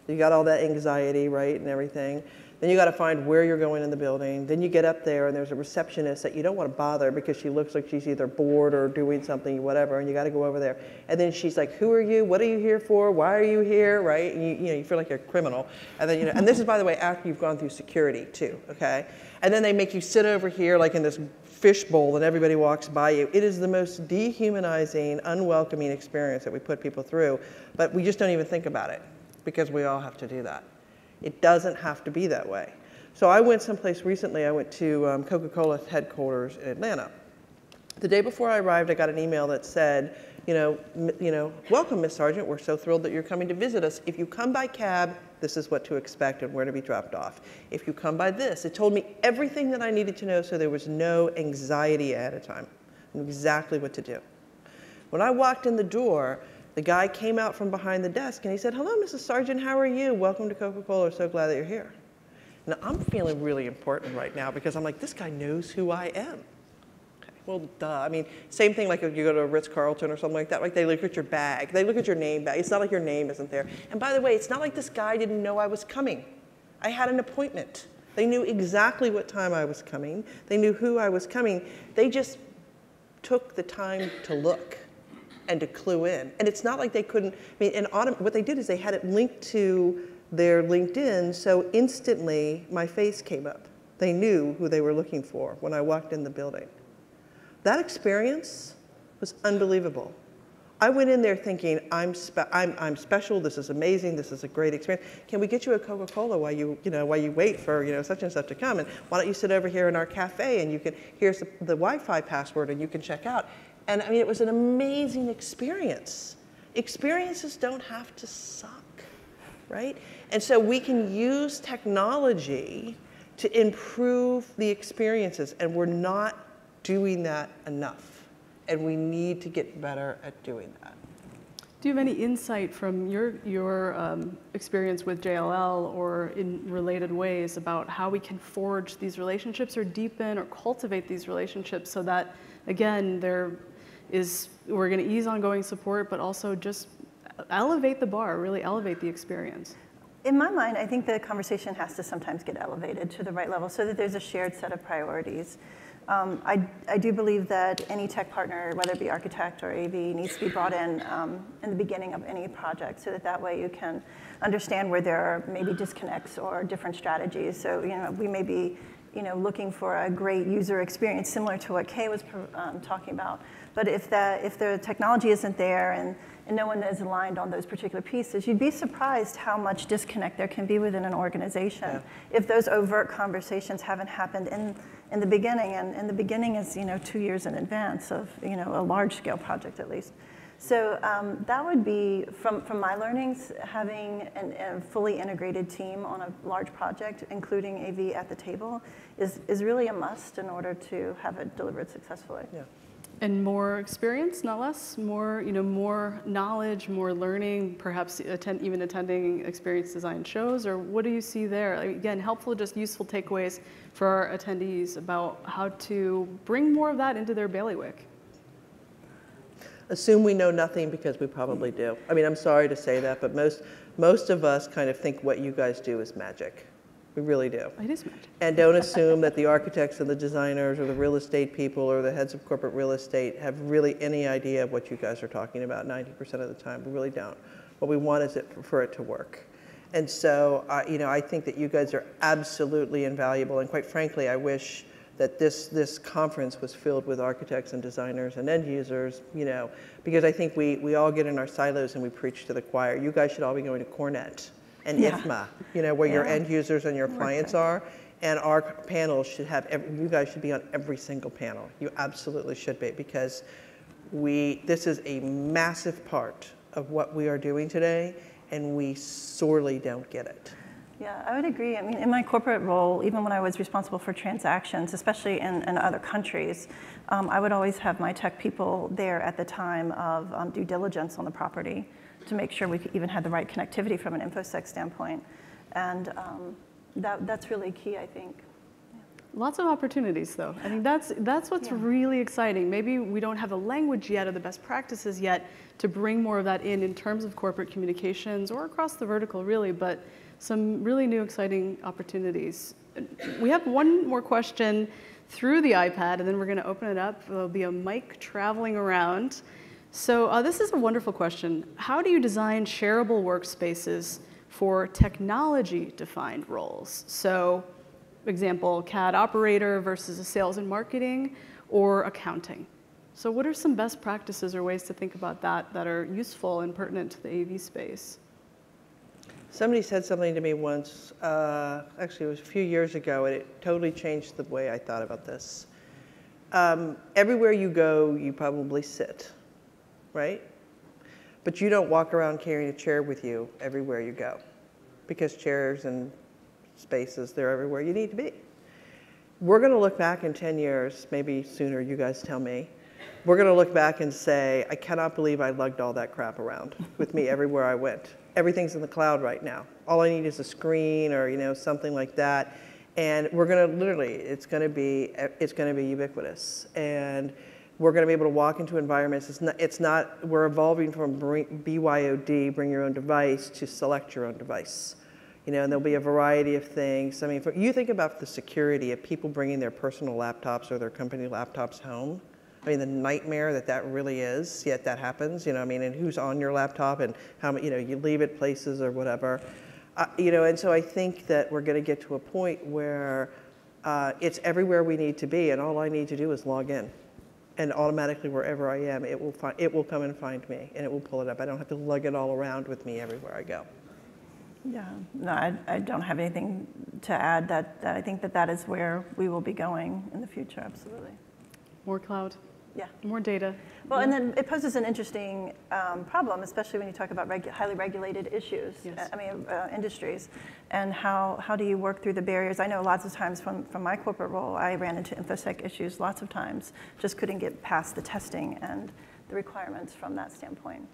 You got all that anxiety, right, and everything. Then you got to find where you're going in the building. Then you get up there, and there's a receptionist that you don't want to bother because she looks like she's either bored or doing something, whatever, and you got to go over there. And then she's like, "Who are you? What are you here for? Why are you here?" Right? And you feel like you're a criminal. And then and this is, by the way, after you've gone through security too. Okay. And then they make you sit over here like in this fishbowl, and everybody walks by you. It is the most dehumanizing, unwelcoming experience that we put people through, but we just don't even think about it because we all have to do that. It doesn't have to be that way. So I went someplace recently. I went to Coca-Cola's headquarters in Atlanta. The day before I arrived, I got an email that said, welcome, Miss Sargent. We're so thrilled that you're coming to visit us. If you come by cab, this is what to expect and where to be dropped off. If you come by this, it told me everything that I needed to know, so there was no anxiety ahead of time. I knew exactly what to do. When I walked in the door, the guy came out from behind the desk and he said, "Hello, Mrs. Sargent, how are you? Welcome to Coca-Cola. So glad that you're here." Now, I'm feeling really important right now because I'm like, this guy knows who I am. Okay, well, duh. I mean, same thing like if you go to a Ritz-Carlton or something like that. Like, they look at your bag. They look at your name bag. It's not like your name isn't there. And by the way, it's not like this guy didn't know I was coming. I had an appointment. They knew exactly what time I was coming. They knew who I was coming. They just took the time to look and to clue in. And it's not like they couldn't, what they did is they had it linked to their LinkedIn, so instantly my face came up. They knew who they were looking for when I walked in the building. That experience was unbelievable. I went in there thinking, I'm special, this is amazing, this is a great experience. Can we get you a Coca-Cola while you wait for such and such to come? And why don't you sit over here in our cafe and here's the Wi-Fi password and you can check out. And I mean, it was an amazing experience. Experiences don't have to suck, right? And so we can use technology to improve the experiences, and we're not doing that enough. And we need to get better at doing that. Do you have any insight from your experience with JLL or in related ways about how we can forge these relationships or deepen or cultivate these relationships so that, again, we're going to ease ongoing support, but also just elevate the bar, really elevate the experience? In my mind, I think the conversation has to sometimes get elevated to the right level so that there's a shared set of priorities. I do believe that any tech partner, whether it be architect or AV, needs to be brought in the beginning of any project so that way you can understand where there are maybe disconnects or different strategies. So, we may be, looking for a great user experience similar to what Kay was talking about. But if the technology isn't there and no one is aligned on those particular pieces, you'd be surprised how much disconnect there can be within an organization if those overt conversations haven't happened in the beginning. And in the beginning is 2 years in advance of a large scale project at least. So that would be, from my learnings, having a fully integrated team on a large project, including AV at the table, is really a must in order to have it delivered successfully. Yeah. And more experience, not less, more knowledge, more learning, perhaps even attending experience design shows, or what do you see there? Again, helpful, just useful takeaways for our attendees about how to bring more of that into their bailiwick. Assume we know nothing because we probably do. I mean, I'm sorry to say that, but most of us kind of think what you guys do is magic. We really do. It is magic. And don't assume that the architects and the designers or the real estate people or the heads of corporate real estate have really any idea of what you guys are talking about 90% of the time. We really don't. What we want is for it to work. And so, I think that you guys are absolutely invaluable. And quite frankly, I wish that this conference was filled with architects and designers and end users, because I think we all get in our silos and we preach to the choir. You guys should all be going to Cornet and IFMA, where your end users and your clients are. And our panel should have, you guys should be on every single panel. You absolutely should be, because this is a massive part of what we are doing today, and we sorely don't get it. Yeah, I would agree. I mean, in my corporate role, even when I was responsible for transactions, especially in other countries, I would always have my tech people there at the time of due diligence on the property to make sure we even had the right connectivity from an InfoSec standpoint. And that's really key, I think. Yeah. Lots of opportunities, though. I think that's what's really exciting. Maybe we don't have the language yet or the best practices yet to bring more of that in terms of corporate communications or across the vertical, really, but some really new exciting opportunities. We have one more question through the iPad, and then we're going to open it up. There'll be a mic traveling around. So this is a wonderful question. How do you design shareable workspaces for technology-defined roles? So, example, CAD operator versus a sales and marketing or accounting. So what are some best practices or ways to think about that are useful and pertinent to the AV space? Somebody said something to me once, actually it was a few years ago, and it totally changed the way I thought about this. Everywhere you go, you probably sit, right? But you don't walk around carrying a chair with you everywhere you go, because chairs and spaces, they're everywhere you need to be. We're going to look back in 10 years, maybe sooner, you guys tell me. We're going to look back and say, I cannot believe I lugged all that crap around with me everywhere I went. Everything's in the cloud right now. All I need is a screen or something like that. And we're going to literally, it's going to be ubiquitous. And we're going to be able to walk into environments. We're evolving from BYOD, bring your own device, to select your own device. And there'll be a variety of things. I mean, you think about the security of people bringing their personal laptops or their company laptops home. I mean, the nightmare that really is, yet that happens, and who's on your laptop and how, you leave it places or whatever. And so I think that we're going to get to a point where It's everywhere we need to be, and all I need to do is log in. And automatically, wherever I am, it will come and find me, and it will pull it up. I don't have to lug it all around with me everywhere I go. Yeah, no, I don't have anything to add. That I think that is where we will be going in the future, absolutely. More cloud. Yeah. More data. Well, and then it poses an interesting problem, especially when you talk about highly regulated issues, Yes. Industries, and how do you work through the barriers? I know lots of times from my corporate role, I ran into InfoSec issues lots of times, just couldn't get past the testing and the requirements from that standpoint.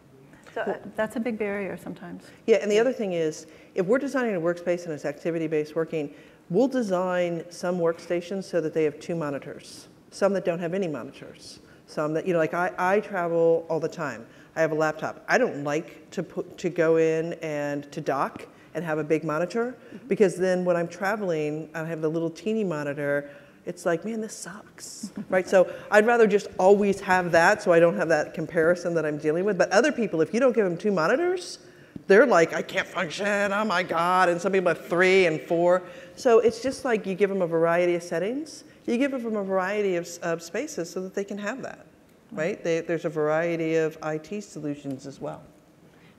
So that's a big barrier sometimes. Yeah, and the other thing is, if we're designing a workspace and it's activity-based working, we'll design some workstations so that they have 2 monitors, some that don't have any monitors. Some that, like I travel all the time. I have a laptop. I don't like to go in and to dock and have a big monitor, because then when I'm traveling, I have the little teeny monitor. It's like, man, this sucks, right? So I'd rather just always have that, so I don't have that comparison that I'm dealing with. But other people, if you don't give them 2 monitors, they're like, I can't function, oh my God. And some people have 3 and 4. So it's just like you give them a variety of settings. You give them a variety of spaces so that they can have that, right? There's a variety of IT solutions as well.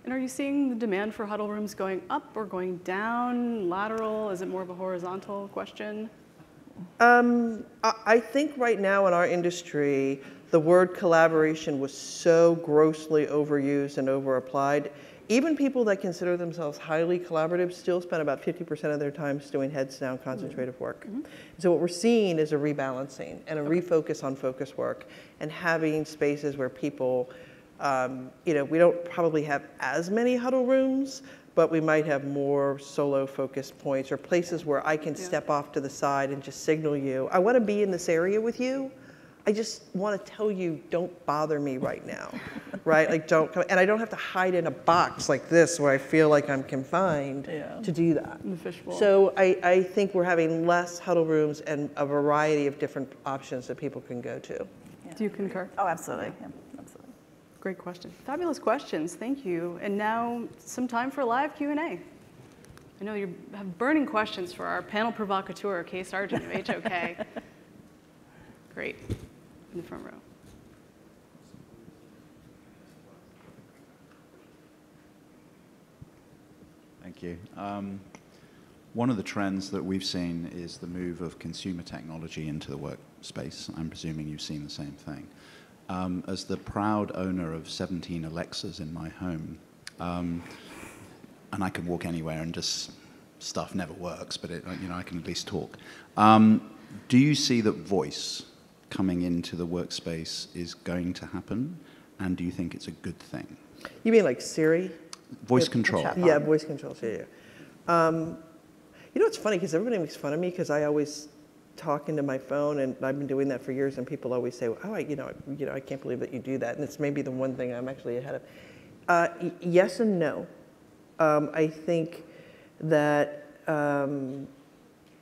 And are you seeing the demand for huddle rooms going up or going down, lateral? Is it more of a horizontal question? I think right now in our industry, the word collaboration was so grossly overused and overapplied. Even people that consider themselves highly collaborative still spend about 50% of their time doing heads down concentrative work. So what we're seeing is a rebalancing and a refocus on focus work, and having spaces where people, we don't probably have as many huddle rooms, but we might have more solo focus points or places where I can step off to the side and just signal you, I want to be in this area with you. I just want to tell you, don't bother me right now, right? Like, don't come, and I don't have to hide in a box like this where I feel like I'm confined to do that. In the fishbowl. So I think we're having less huddle rooms and a variety of different options that people can go to. Yeah. Do you concur? Oh, absolutely. Yeah, absolutely. Great question. Fabulous questions. Thank you. And now some time for live Q&A. I know you have burning questions for our panel provocateur, Kay Sargent of HOK. Great. In the front row. Thank you. One of the trends that we've seen is the move of consumer technology into the workspace. I'm presuming you've seen the same thing. As the proud owner of 17 Alexas in my home, and I can walk anywhere and just stuff never works, but I can at least talk. Do you see that voice coming into the workspace is going to happen, and do you think it's a good thing? You mean like Siri? Voice control. Yeah, voice control. Yeah. It's funny because everybody makes fun of me because I always talk into my phone, and I've been doing that for years. And people always say, "Oh, I can't believe that you do that." And it's maybe the one thing I'm actually ahead of. Yes and no. I think that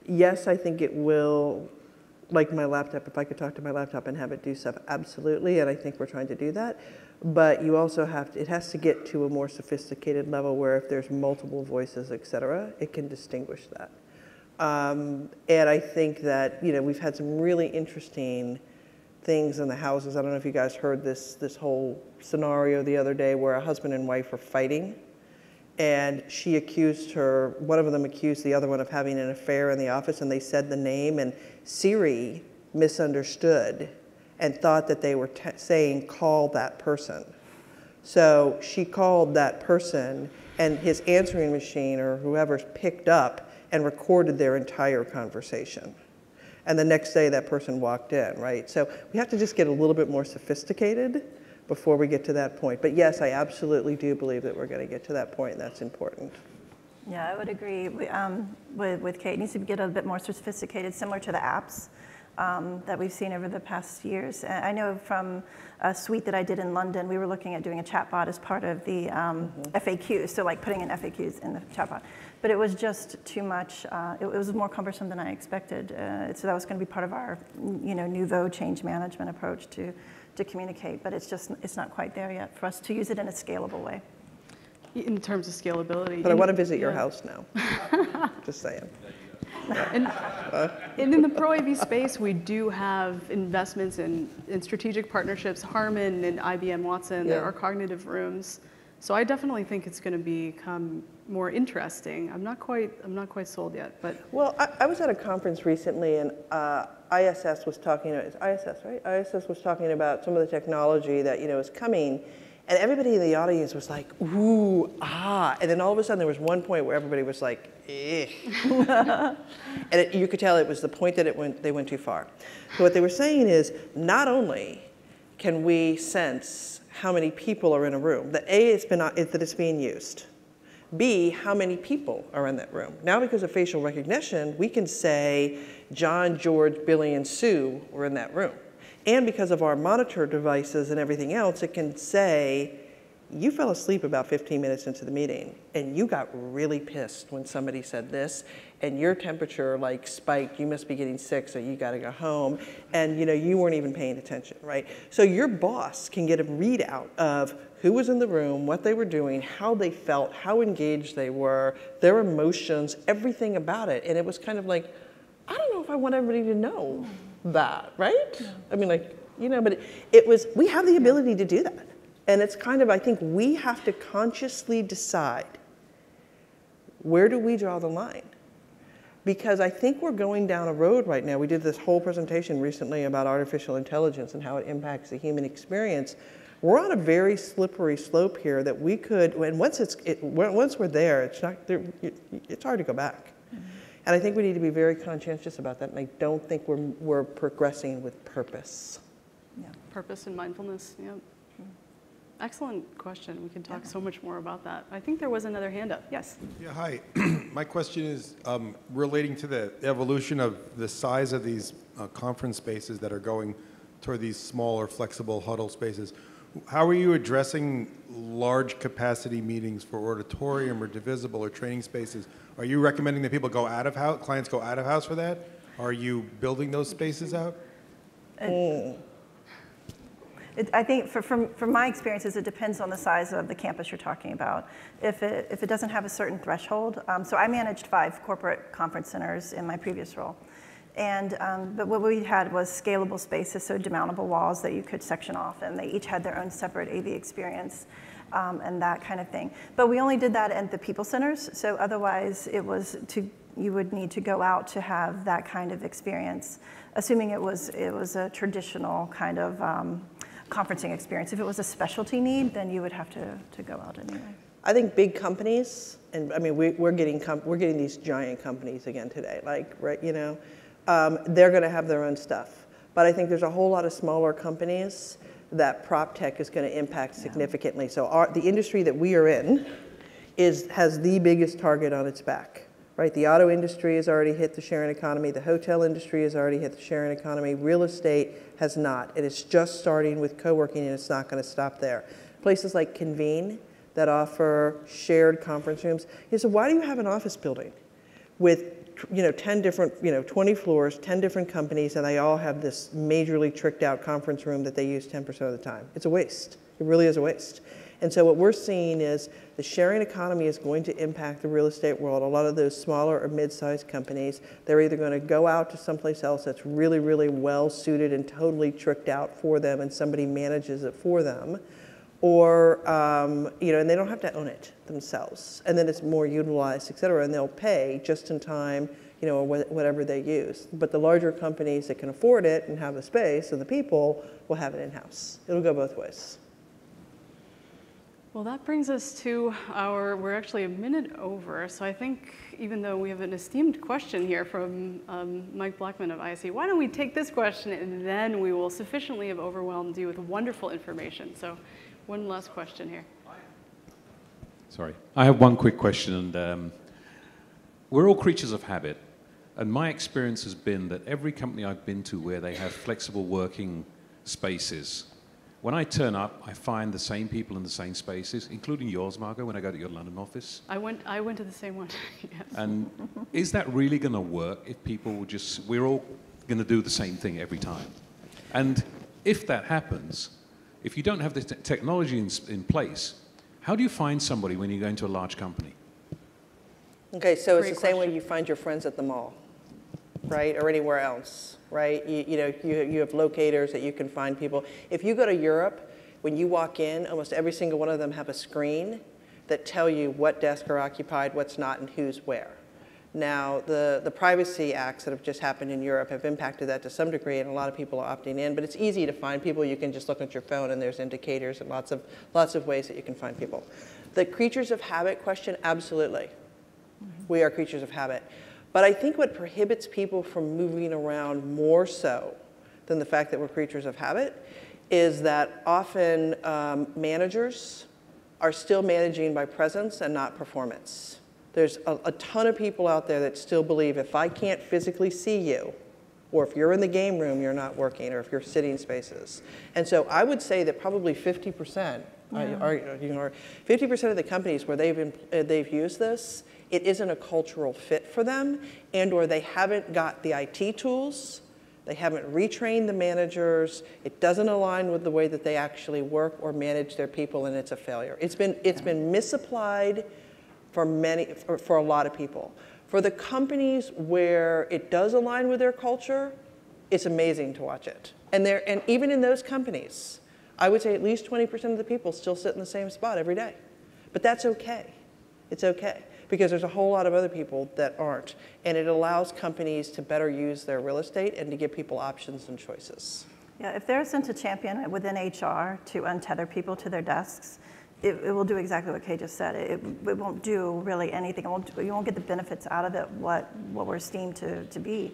yes, I think it will. Like my laptop, if I could talk to my laptop and have it do stuff, absolutely, and I think we're trying to do that. But you also it has to get to a more sophisticated level where if there's multiple voices, et cetera, it can distinguish that. And I think that, we've had some really interesting things in the houses. I don't know if you guys heard this whole scenario the other day where a husband and wife were fighting. And one of them accused the other one of having an affair in the office, and they said the name, and Siri misunderstood and thought that they were saying, call that person. So she called that person, and his answering machine or whoever's picked up and recorded their entire conversation. And the next day that person walked in, right? So we have to just get a little bit more sophisticated before we get to that point. But yes, I absolutely do believe that we're going to get to that point, and that's important. Yeah, I would agree with Kate. It needs to get a bit more sophisticated, similar to the apps that we've seen over the past years. And I know from a suite that I did in London, we were looking at doing a chatbot as part of the FAQs, so like putting in FAQs in the chatbot. But it was just too much. It was more cumbersome than I expected. So that was going to be part of our, nouveau change management approach to communicate. But it's not quite there yet for us to use it in a scalable way. In terms of scalability. But I want to visit your house now. Just saying. And in the Pro AV space, we do have investments in strategic partnerships. Harman and IBM Watson, there are cognitive rooms. So I definitely think it's going to become more interesting. I'm not quite sold yet, but. Well, I was at a conference recently, and ISS was talking. It's ISS, right? ISS was talking about some of the technology that is coming, and everybody in the audience was like, "Ooh, ah!" And then all of a sudden, there was one point where everybody was like, "Eh," and you could tell it was the point that they went too far. So what they were saying is, not only can we sense how many people are in a room, that that it's being used. B, how many people are in that room. Now, because of facial recognition, we can say John, George, Billy, and Sue were in that room. And because of our monitor devices and everything else, it can say, you fell asleep about 15 minutes into the meeting, and you got really pissed when somebody said this, and your temperature spiked, you must be getting sick, so you gotta go home, and you weren't even paying attention, right? So your boss can get a readout of who was in the room, what they were doing, how they felt, how engaged they were, their emotions, everything about it. And it was kind of like, I don't know if I want everybody to know that, right? Yeah. I mean, but we have the ability to do that. And it's kind of, I think we have to consciously decide, where do we draw the line? Because I think we're going down a road right now. We did this whole presentation recently about artificial intelligence and how it impacts the human experience. We're on a very slippery slope here that we could, and once we're there, it's hard to go back. Mm-hmm. And I think we need to be very conscientious about that. And I don't think we're progressing with purpose. Yeah, purpose and mindfulness. Yeah. Excellent question. We can talk so much more about that. I think there was another hand up. Yes. Yeah, hi. My question is relating to the evolution of the size of these conference spaces that are going toward these smaller, flexible huddle spaces. How are you addressing large capacity meetings for auditorium or divisible or training spaces? Are you recommending that people go out of house, clients go out of house for that? Are you building those spaces out? I think from my experiences, it depends on the size of the campus you're talking about. If it doesn't have a certain threshold, so I managed 5 corporate conference centers in my previous role. And, but what we had was scalable spaces, so demountable walls that you could section off, and they each had their own separate AV experience and that kind of thing. But we only did that at the people centers, so otherwise you would need to go out to have that kind of experience, assuming it was a traditional kind of conferencing experience. If it was a specialty need, then you would have to go out anyway. I think big companies, and I mean we're getting these giant companies again today, they're going to have their own stuff. But I think there's a whole lot of smaller companies that prop tech is going to impact significantly. So the industry that we are in has the biggest target on its back, right? The auto industry has already hit the sharing economy. The hotel industry has already hit the sharing economy. Real estate has not. And it's just starting with co-working, and it's not going to stop there. Places like Convene that offer shared conference rooms. So why do you have an office building with 10 different, 20 floors, 10 different companies, and they all have this majorly tricked out conference room that they use 10% of the time? It's a waste. It really is a waste. And so what we're seeing is the sharing economy is going to impact the real estate world. A lot of those smaller or mid-sized companies, they're either going to go out to someplace else that's really, really well suited and totally tricked out for them, and somebody manages it for them, or and they don't have to own it themselves, and then it's more utilized, et cetera, and they'll pay just in time, or whatever they use. But the larger companies that can afford it and have the space and the people will have it in-house. It'll go both ways. Well, that brings us to we're actually a minute over, so I think even though we have an esteemed question here from Mike Blackman of ISE, why don't we take this question and then we will sufficiently have overwhelmed you with wonderful information. So one last question here. Sorry, I have one quick question, and we're all creatures of habit, and my experience has been that every company I've been to where they have flexible working spaces, when I turn up, I find the same people in the same spaces, including yours, Margot, when I go to your London office. I went to the same one, yes. And is that really going to work if people we're all going to do the same thing every time? And if that happens, if you don't have the technology in place, how do you find somebody when you go into a large company? Okay, so it's Great the same way question. you find your friends at the mall. right, or anywhere else, right? You have locators that you can find people. If you go to Europe, when you walk in, almost every single one of them have a screen that tell you what desks are occupied, what's not, and who's where. Now, the privacy acts that have just happened in Europe have impacted that to some degree, and a lot of people are opting in, but it's easy to find people. You can just look at your phone, and there's indicators and lots of ways that you can find people. The creatures of habit question, absolutely. We are creatures of habit. But I think what prohibits people from moving around more so than the fact that we're creatures of habit is that often managers are still managing by presence and not performance. There's a ton of people out there that still believe if I can't physically see you, or if you're in the game room, you're not working, or if you're sitting spaces. And so I would say that probably 50%, 50% of the companies where they've used this, it isn't a cultural fit for them, and or they haven't got the IT tools, they haven't retrained the managers, it doesn't align with the way that they actually work or manage their people, and it's a failure. It's been misapplied for a lot of people. For the companies where it does align with their culture, it's amazing to watch it. And even in those companies, I would say at least 20% of the people still sit in the same spot every day. But that's okay. It's okay. Because there's a whole lot of other people that aren't. And it allows companies to better use their real estate and to give people options and choices. Yeah, if there isn't a champion within HR to untether people to their desks, it will do exactly what Kay just said. It won't do really anything. You won't get the benefits out of it, what we're esteemed to be.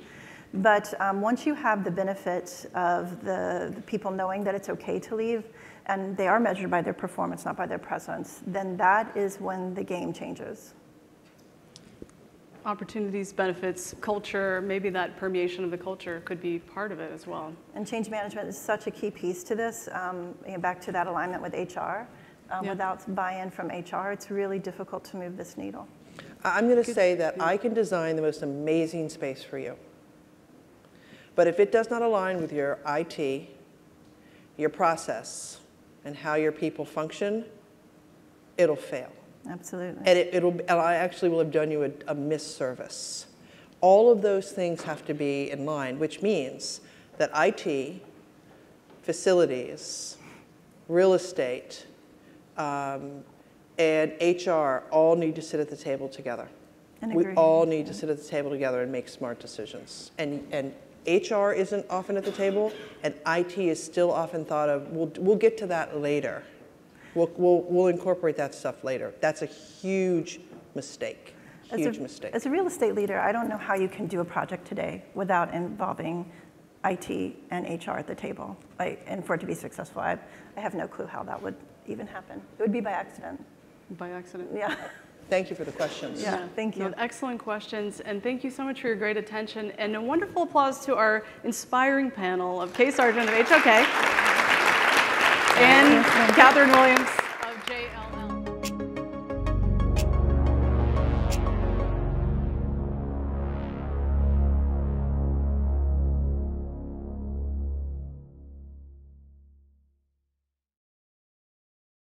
But once you have the benefit of the people knowing that it's okay to leave, and they are measured by their performance, not by their presence, then that is when the game changes. Opportunities, benefits, culture, maybe that permeation of the culture could be part of it as well. And change management is such a key piece to this. Back to that alignment with HR. Without buy-in from HR, it's really difficult to move this needle. I'm going to say that I can design the most amazing space for you. But if it does not align with your IT, your process, and how your people function, it'll fail. Absolutely. And I actually will have done you a misservice. All of those things have to be in line, which means that IT, facilities, real estate, and HR all need to sit at the table together. We all need to sit at the table together and make smart decisions. And HR isn't often at the table, and IT is still often thought of, we'll get to that later. We'll incorporate that stuff later. That's a huge mistake, huge mistake. As a real estate leader, I don't know how you can do a project today without involving IT and HR at the table. And for it to be successful, I have no clue how that would even happen. It would be by accident. By accident. Yeah. Thank you for the questions. Yeah, thank you. No, excellent questions, and thank you so much for your great attention. And a wonderful applause to our inspiring panel of Kay Sargent of HOK and Catherine Williams.